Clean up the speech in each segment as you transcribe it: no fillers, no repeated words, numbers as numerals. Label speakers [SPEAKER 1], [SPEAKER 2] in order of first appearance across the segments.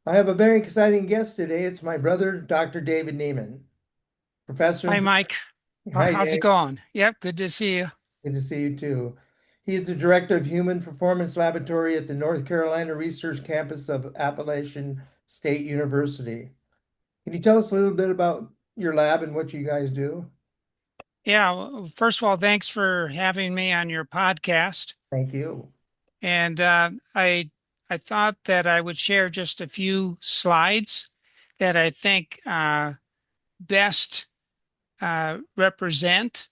[SPEAKER 1] I have a very exciting guest today. It's my brother, Dr. David Nieman, professor
[SPEAKER 2] Hi,
[SPEAKER 1] and
[SPEAKER 2] Mike.
[SPEAKER 1] hi,
[SPEAKER 2] How's it
[SPEAKER 1] Dave.
[SPEAKER 2] going? Yep, good to see you.
[SPEAKER 1] Good to see you too. He is the director of Human Performance Laboratory at the North Carolina Research Campus of Appalachian State University. Can you tell us a little bit about your lab and what you guys do?
[SPEAKER 2] Yeah, first of all, thanks for having me on your podcast.
[SPEAKER 1] Thank you.
[SPEAKER 2] And I thought that I would share just a few slides that I think best represent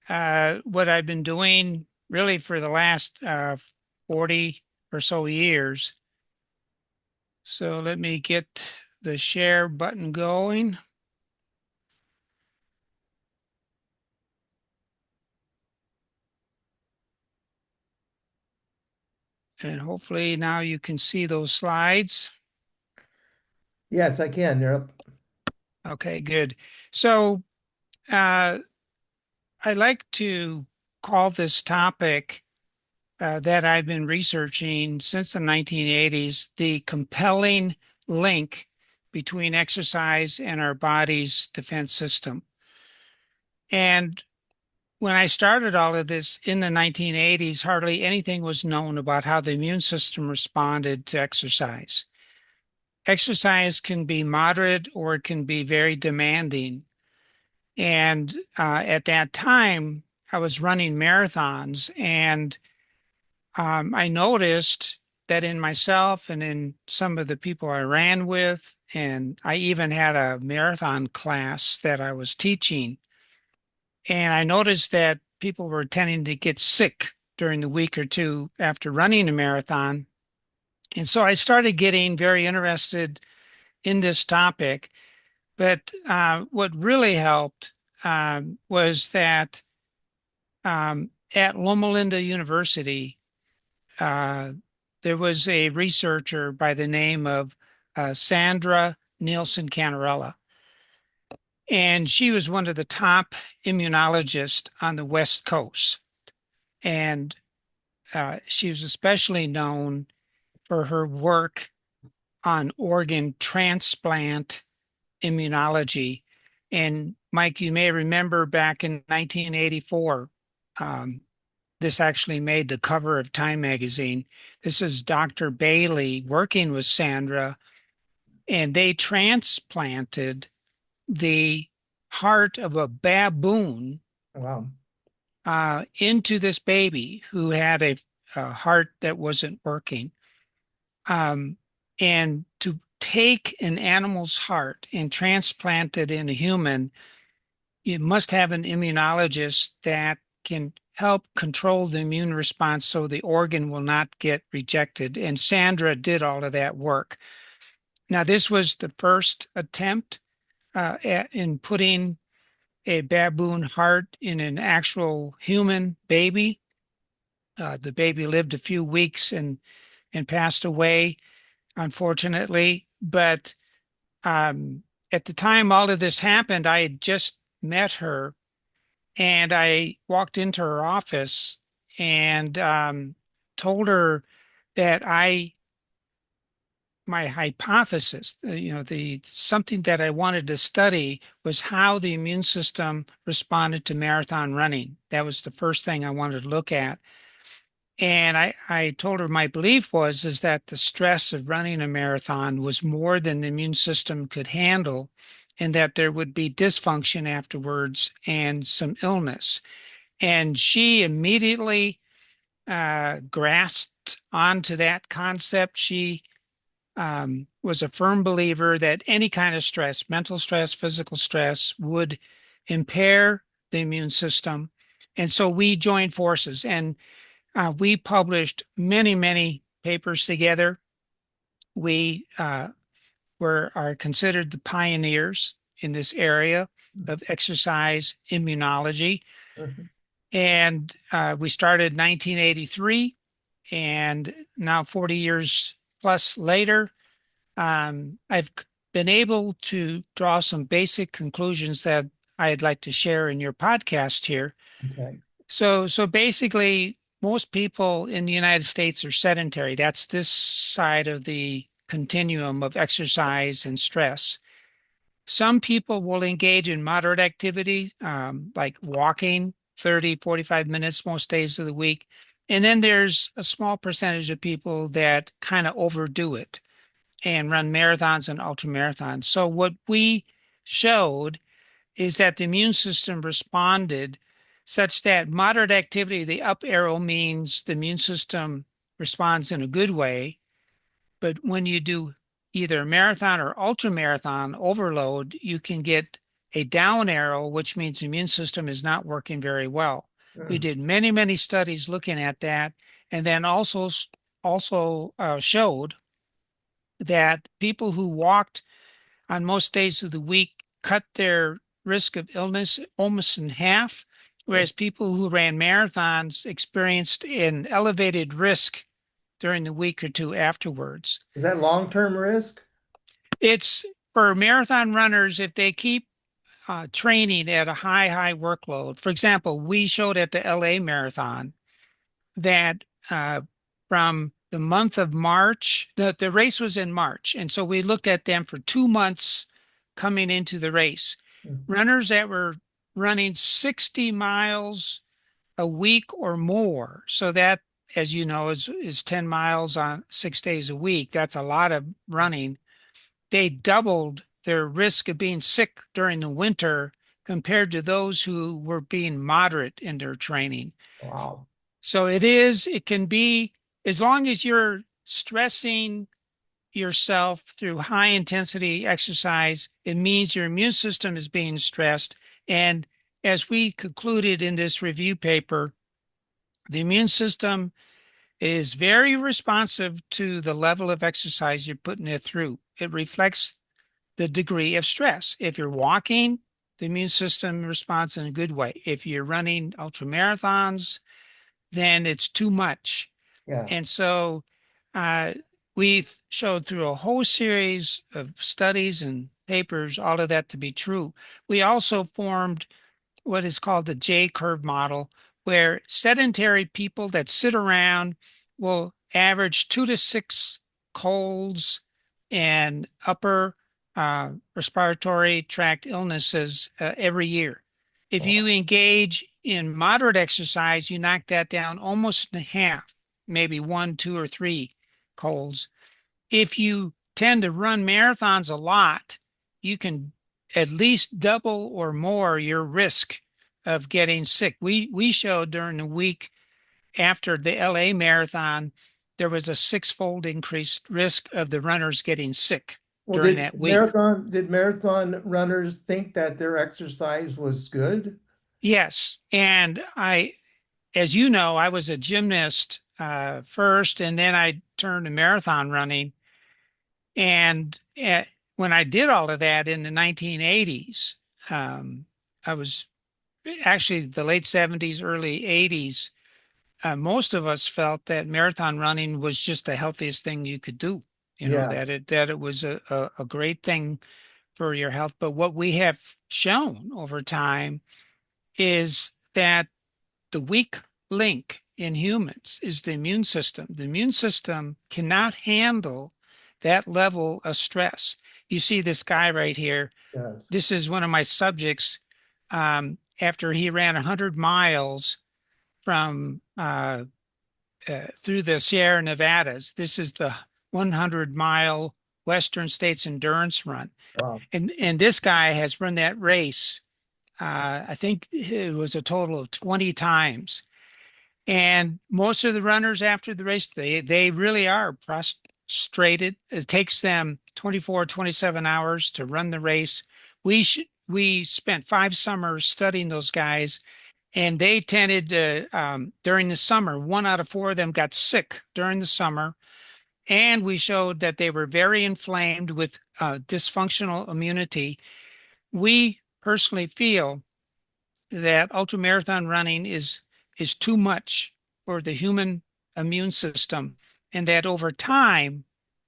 [SPEAKER 2] what I've been doing really for the last 40 or so years. So let me get the share button going. And hopefully now you can see those slides.
[SPEAKER 1] Yes, I can. You're up.
[SPEAKER 2] Okay, good. So uh, I like to call this topic that I've been researching since the 1980s the compelling link between exercise and our body's defense system. And when I started all of this in the 1980s, hardly anything was known about how the immune system responded to exercise. Exercise can be moderate or it can be very demanding. And at that time, I was running marathons, and I noticed that in myself and in some of the people I ran with, and I even had a marathon class that I was teaching. And I noticed that people were tending to get sick during the week or two after running a marathon. And so I started getting very interested in this topic. But what really helped was that at Loma Linda University, uh, there was a researcher by the name of Sandra Nielsen Cantarella, and she was one of the top immunologists on the West Coast. And she was especially known for her work on organ transplant immunology. And Mike, you may remember back in 1984, um, this actually made the cover of Time magazine. This is Dr. Bailey working with Sandra, and they transplanted the heart of a baboon
[SPEAKER 1] Wow.
[SPEAKER 2] into this baby who had a heart that wasn't working. Um, and to take an animal's heart and transplant it in a human, you must have an immunologist that can help control the immune response so the organ will not get rejected. And Sandra did all of that work. Now, this was the first attempt in putting a baboon heart in an actual human baby. The baby lived a few weeks and passed away, unfortunately. But um, at the time all of this happened, I had just met her. And I walked into her office and told her that my hypothesis, the something that I wanted to study was how the immune system responded to marathon running. That was the first thing I wanted to look at. And I told her my belief was is that the stress of running a marathon was more than the immune system could handle, and that there would be dysfunction afterwards and some illness. And she immediately grasped onto that concept. She was a firm believer that any kind of stress, mental stress, physical stress, would impair the immune system. And so we joined forces, and we published many, many papers together. We are considered the pioneers in this area of exercise immunology.
[SPEAKER 1] Mhm.
[SPEAKER 2] And we started in 1983, and now 40 years plus later, I've been able to draw some basic conclusions that I'd like to share in your podcast here.
[SPEAKER 1] Okay.
[SPEAKER 2] So basically, most people in the United States are sedentary. That's this side of the continuum of exercise and stress. Some people will engage in moderate activity, like walking 30, 45 minutes most days of the week. And then there's a small percentage of people that kind of overdo it and run marathons and ultra marathons. So what we showed is that the immune system responded such that moderate activity, the up arrow means the immune system responds in a good way. But when you do either a marathon or ultra marathon overload, you can get a down arrow, which means the immune system is not working very well. We
[SPEAKER 1] Mm.
[SPEAKER 2] did many, many studies looking at that, and then also showed that people who walked on most days of the week cut their risk of illness almost in half, whereas people who ran marathons experienced an elevated risk during the week or two afterwards.
[SPEAKER 1] Is that long-term risk?
[SPEAKER 2] It's for marathon runners, if they keep training at a high workload. For example, we showed at the LA Marathon that from the month of March, the race was in March. And so we looked at them for 2 months coming into the race.
[SPEAKER 1] Mm.
[SPEAKER 2] Runners that were running 60 miles a week or more. So that, as you know, is 10 miles on 6 days a week. That's a lot of running. They doubled their risk of being sick during the winter compared to those who were being moderate in their training.
[SPEAKER 1] Wow.
[SPEAKER 2] So it can be, as long as you're stressing yourself through high intensity exercise, it means your immune system is being stressed. And as we concluded in this review paper, the immune system is very responsive to the level of exercise you're putting it through. It reflects the degree of stress. If you're walking, the immune system responds in a good way. If you're running ultra marathons, then it's too much.
[SPEAKER 1] Yeah.
[SPEAKER 2] And so uh, we showed through a whole series of studies and papers all of that to be true. We also formed what is called the J curve model, where sedentary people that sit around will average 2 to 6 colds and upper respiratory tract illnesses every year. If you
[SPEAKER 1] Wow.
[SPEAKER 2] engage in moderate exercise, you knock that down almost in half, maybe 1, 2, or 3 colds. If you tend to run marathons a lot, you can at least double or more your risk of getting sick. We showed during the week after the LA marathon, there was a six-fold increased risk of the runners getting sick
[SPEAKER 1] Well,
[SPEAKER 2] during that week.
[SPEAKER 1] did marathon runners think that their exercise was good?
[SPEAKER 2] Yes, and as you know, I was a gymnast first, and then I turned to marathon running. And when I did all of that in the 1980s, I was actually the late 70s, early 80s. Most of us felt that marathon running was just the healthiest thing you could do. You know,
[SPEAKER 1] Yeah.
[SPEAKER 2] that it was a great thing for your health. But what we have shown over time is that the weak link in humans is the immune system. The immune system cannot handle that level of stress. You see this guy right here.
[SPEAKER 1] Yes.
[SPEAKER 2] This is one of my subjects. After he ran 100 miles from through the Sierra Nevadas, this is the 100-mile Western States Endurance Run.
[SPEAKER 1] Wow.
[SPEAKER 2] And this guy has run that race. I think it was a total of 20 times. And most of the runners after the race, they really are prostrated. It takes them 24, 27 hours to run the race. We spent 5 summers studying those guys, and they tended to during the summer, 1 out of 4 of them got sick during the summer. And we showed that they were very inflamed with dysfunctional immunity. We personally feel that ultramarathon running is too much for the human immune system, and that over time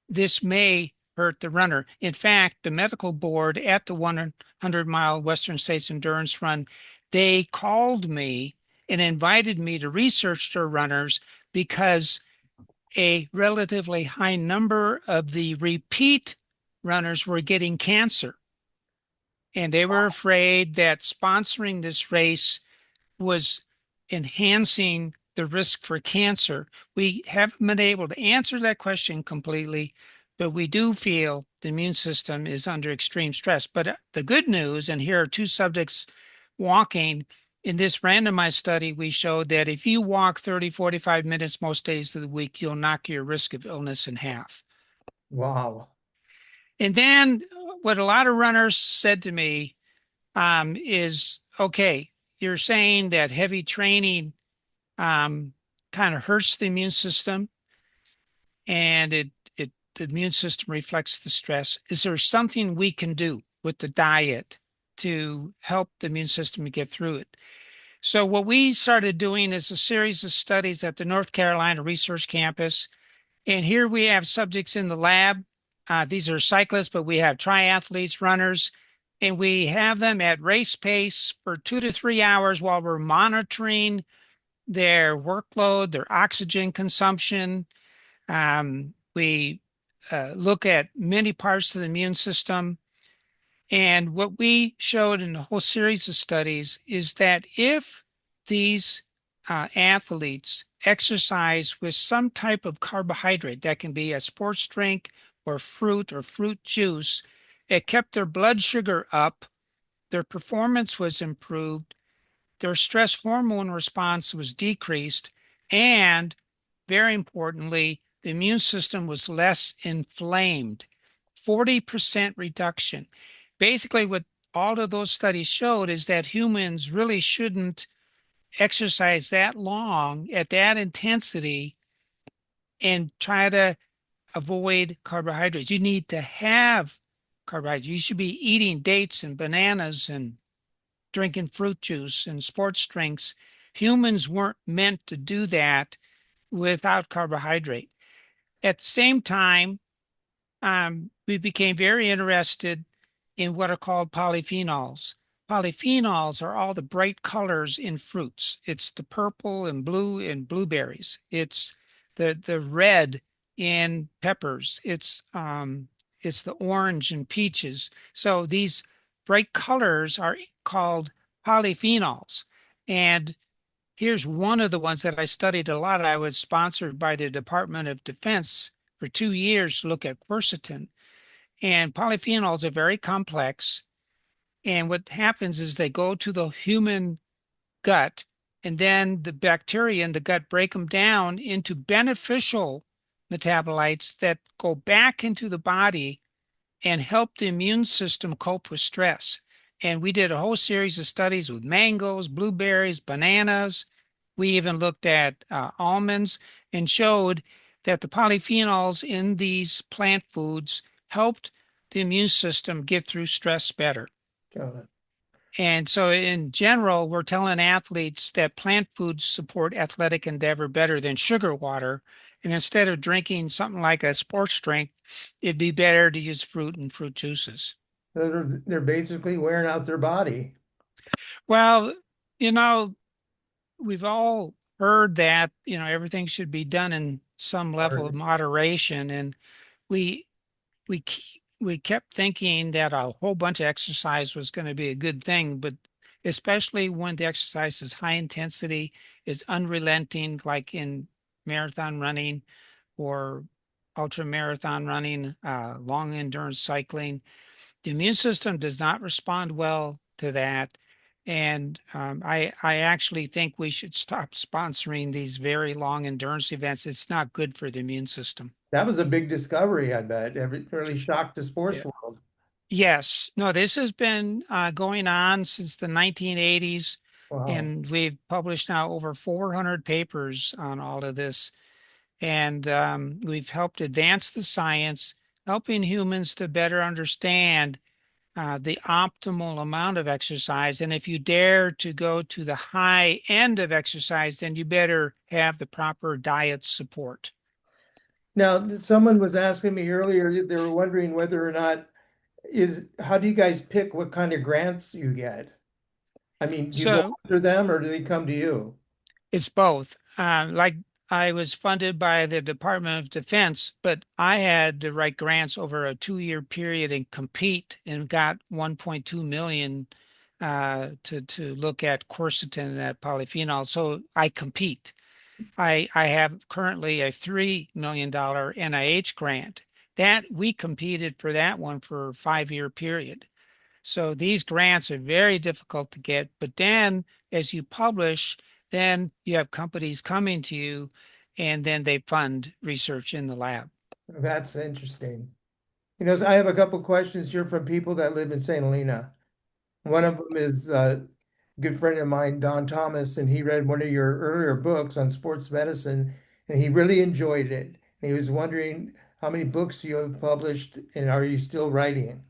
[SPEAKER 2] this may hurt the runner. In fact, the medical board at the 100-mile Western States Endurance Run, they called me and invited me to research their runners because a relatively high number of the repeat runners were getting cancer. And they were afraid that sponsoring this race was enhancing the risk for cancer. We haven't been able to answer that question completely, but we do feel the immune system is under extreme stress. But the good news, and here are two subjects walking. In this randomized study, we showed that if you walk 30, 45 minutes most days of the week, you'll knock your risk of illness in half.
[SPEAKER 1] Wow.
[SPEAKER 2] And then what a lot of runners said to me is, okay, you're saying that heavy training kind of hurts the immune system, and the immune system reflects the stress. Is there something we can do with the diet to help the immune system get through it? So what we started doing is a series of studies at the North Carolina Research Campus. And here we have subjects in the lab. These are cyclists, but we have triathletes, runners, and we have them at race pace for 2 to 3 hours while we're monitoring their workload, their oxygen consumption. We look at many parts of the immune system. And what we showed in a whole series of studies is that if these athletes exercise with some type of carbohydrate, that can be a sports drink or fruit juice, it kept their blood sugar up, their performance was improved, their stress hormone response was decreased, and very importantly, the immune system was less inflamed. 40% reduction. Basically, what all of those studies showed is that humans really shouldn't exercise that long at that intensity and try to avoid carbohydrates. You need to have carbohydrates. You should be eating dates and bananas and drinking fruit juice and sports drinks. Humans weren't meant to do that without carbohydrate. At the same time, we became very interested in what are called polyphenols. Polyphenols are all the bright colors in fruits. It's the purple and blue in blueberries. It's the red in peppers. It's the orange in peaches. So these bright colors are called polyphenols. And here's one of the ones that I studied a lot. I was sponsored by the Department of Defense for 2 years to look at quercetin. And polyphenols are very complex. And what happens is they go to the human gut, and then the bacteria in the gut break them down into beneficial metabolites that go back into the body and help the immune system cope with stress. And we did a whole series of studies with mangoes, blueberries, bananas. We even looked at almonds and showed that the polyphenols in these plant foods helped the immune system get through stress better.
[SPEAKER 1] Got it.
[SPEAKER 2] And so, in general, we're telling athletes that plant foods support athletic endeavor better than sugar water. And instead of drinking something like a sports drink, it'd be better to use fruit and fruit juices.
[SPEAKER 1] They're basically wearing out their body.
[SPEAKER 2] Well, you know, we've all heard that, everything should be done in some level of
[SPEAKER 1] Or
[SPEAKER 2] moderation. And we we kept thinking that a whole bunch of exercise was going to be a good thing, but especially when the exercise is high intensity, is unrelenting, like in marathon running or ultra marathon running, long endurance cycling, the immune system does not respond well to that. And I actually think we should stop sponsoring these very long endurance events. It's not good for the immune system.
[SPEAKER 1] that was a big discovery, I bet. Really shocked the sports
[SPEAKER 2] Yeah.
[SPEAKER 1] world.
[SPEAKER 2] Yes. No, this has been going on since the 1980s,
[SPEAKER 1] Wow.
[SPEAKER 2] and we've published now over 400 papers on all of this. And we've helped advance the science, helping humans to better understand the optimal amount of exercise. And if you dare to go to the high end of exercise, then you better have the proper diet support.
[SPEAKER 1] Now, someone was asking me earlier, they were wondering whether or not how do you guys pick what kind of grants you get? I mean, do you go
[SPEAKER 2] So
[SPEAKER 1] after them or do they come to you?
[SPEAKER 2] it's both. Like I was funded by the Department of Defense, but I had to write grants over a 2-year period and compete and got 1.2 million to look at quercetin and that polyphenol. So I compete. I have currently a $3 million NIH grant that we competed for that one for a 5-year period. So these grants are very difficult to get, but then as you publish, then you have companies coming to you and then they fund research in the lab.
[SPEAKER 1] That's interesting. I have a couple questions here from people that live in St. Helena. One of them is a good friend of mine, Don Thomas, and he read one of your earlier books on sports medicine, and he really enjoyed it. And he was wondering how many books you have published, and are you still writing?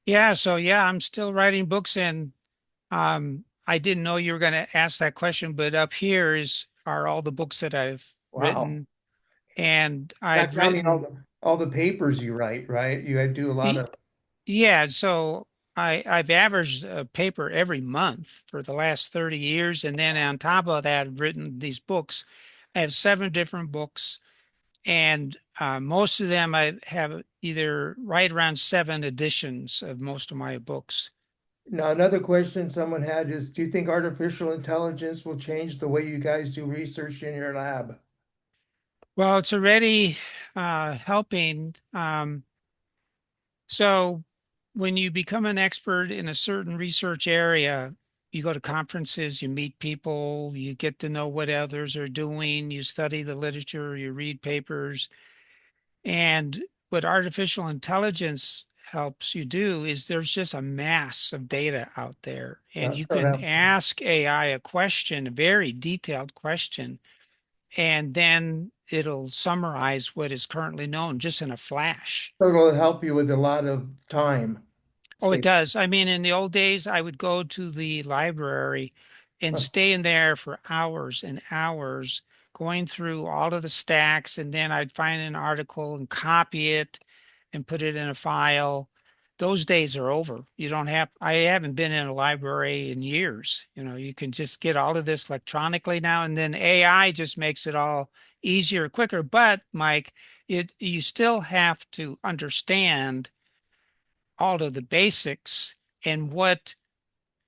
[SPEAKER 2] Yeah, I'm still writing books and I didn't know you were going to ask that question, but up here is are all the books that I've
[SPEAKER 1] Wow.
[SPEAKER 2] written and
[SPEAKER 1] Not
[SPEAKER 2] I've
[SPEAKER 1] counting
[SPEAKER 2] written
[SPEAKER 1] all the papers you write, right? You do a lot
[SPEAKER 2] y-
[SPEAKER 1] of.
[SPEAKER 2] yeah, so I've averaged a paper every month for the last 30 years and then on top of that I've written these books. I have 7 different books and most of them I have either right around 7 editions of most of my books.
[SPEAKER 1] Now, another question someone had is, do you think artificial intelligence will change the way you guys do research in your lab?
[SPEAKER 2] Well, it's already helping. So when you become an expert in a certain research area, you go to conferences, you meet people, you get to know what others are doing, you study the literature, you read papers. And what artificial intelligence helps you do is there's just a mass of data out there. And you can
[SPEAKER 1] Correct.
[SPEAKER 2] ask AI a question, a very detailed question, and then it'll summarize what is currently known just in a flash.
[SPEAKER 1] So it'll help you with a lot of time.
[SPEAKER 2] Oh, it
[SPEAKER 1] Space.
[SPEAKER 2] does. I mean, in the old days, I would go to the library and stay in there for hours and hours, going through all of the stacks, and then I'd find an article and copy it and put it in a file. Those days are over. I haven't been in a library in years. You can just get all of this electronically now, and then AI just makes it all easier, quicker. But Mike, you still have to understand all of the basics and what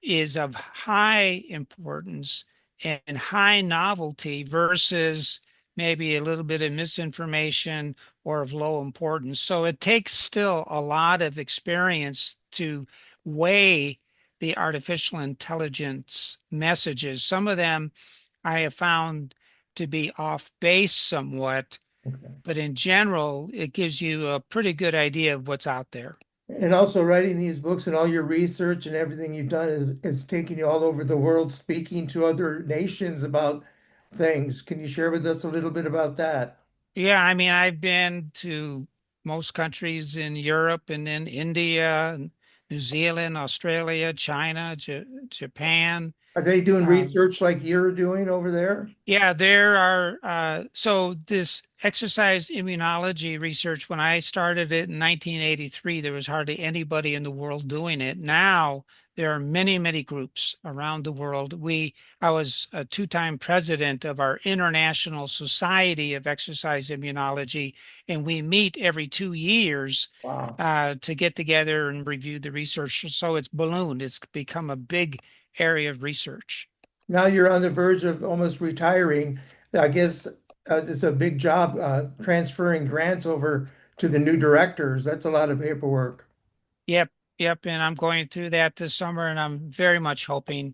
[SPEAKER 2] is of high importance and high novelty versus maybe a little bit of misinformation or of low importance. So it takes still a lot of experience to weigh the artificial intelligence messages. Some of them I have found to be off base somewhat,
[SPEAKER 1] Okay.
[SPEAKER 2] but in general, it gives you a pretty good idea of what's out there.
[SPEAKER 1] And also writing these books and all your research and everything you've done is taking you all over the world, speaking to other nations about things. Can you share with us a little bit about that?
[SPEAKER 2] Yeah, I mean, I've been to most countries in Europe and then India, and New Zealand, Australia, China, Japan.
[SPEAKER 1] Are they doing
[SPEAKER 2] Um,
[SPEAKER 1] research like you're doing over there?
[SPEAKER 2] yeah, there are. So this exercise immunology research, when I started it in 1983, there was hardly anybody in the world doing it. Now there are many, many groups around the world. I was a 2-time president of our International Society of Exercise Immunology, and we meet every 2 years
[SPEAKER 1] Wow.
[SPEAKER 2] to get together and review the research. So it's ballooned. It's become a big area of research.
[SPEAKER 1] Now you're on the verge of almost retiring. I guess it's a big job transferring grants over to the new directors. That's a lot of paperwork.
[SPEAKER 2] Yep, yep. And I'm going through that this summer, and I'm very much hoping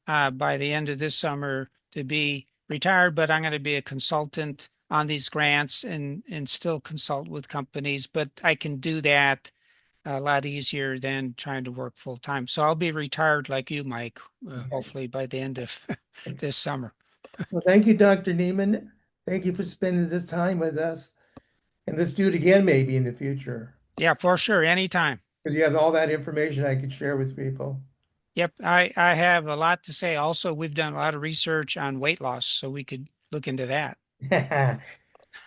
[SPEAKER 2] by the end of this summer to be retired, but I'm going to be a consultant on these grants and still consult with companies, but I can do that a lot easier than trying to work full time. So I'll be retired like you, Mike,
[SPEAKER 1] Yes.
[SPEAKER 2] hopefully by the end of this summer.
[SPEAKER 1] Well, thank you, Dr. Nieman. Thank you for spending this time with us. And let's do it again maybe in the future
[SPEAKER 2] Yeah, for sure. Anytime.
[SPEAKER 1] because you have all that information I could share with people.
[SPEAKER 2] Yep, I have a lot to say. Also, we've done a lot of research on weight loss, so we could look into that.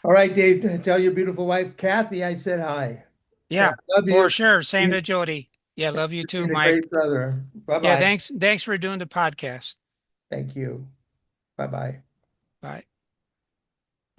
[SPEAKER 1] All right, Dave, tell your beautiful wife, Kathy, I said hi. And
[SPEAKER 2] Yeah,
[SPEAKER 1] I love
[SPEAKER 2] for
[SPEAKER 1] you.
[SPEAKER 2] sure. Same
[SPEAKER 1] You've
[SPEAKER 2] to Jody. Yeah, love you too,
[SPEAKER 1] been a
[SPEAKER 2] Mike.
[SPEAKER 1] great brother.
[SPEAKER 2] Yeah,
[SPEAKER 1] Bye-bye.
[SPEAKER 2] thanks for doing the podcast.
[SPEAKER 1] Thank you. Bye-bye.
[SPEAKER 2] Bye.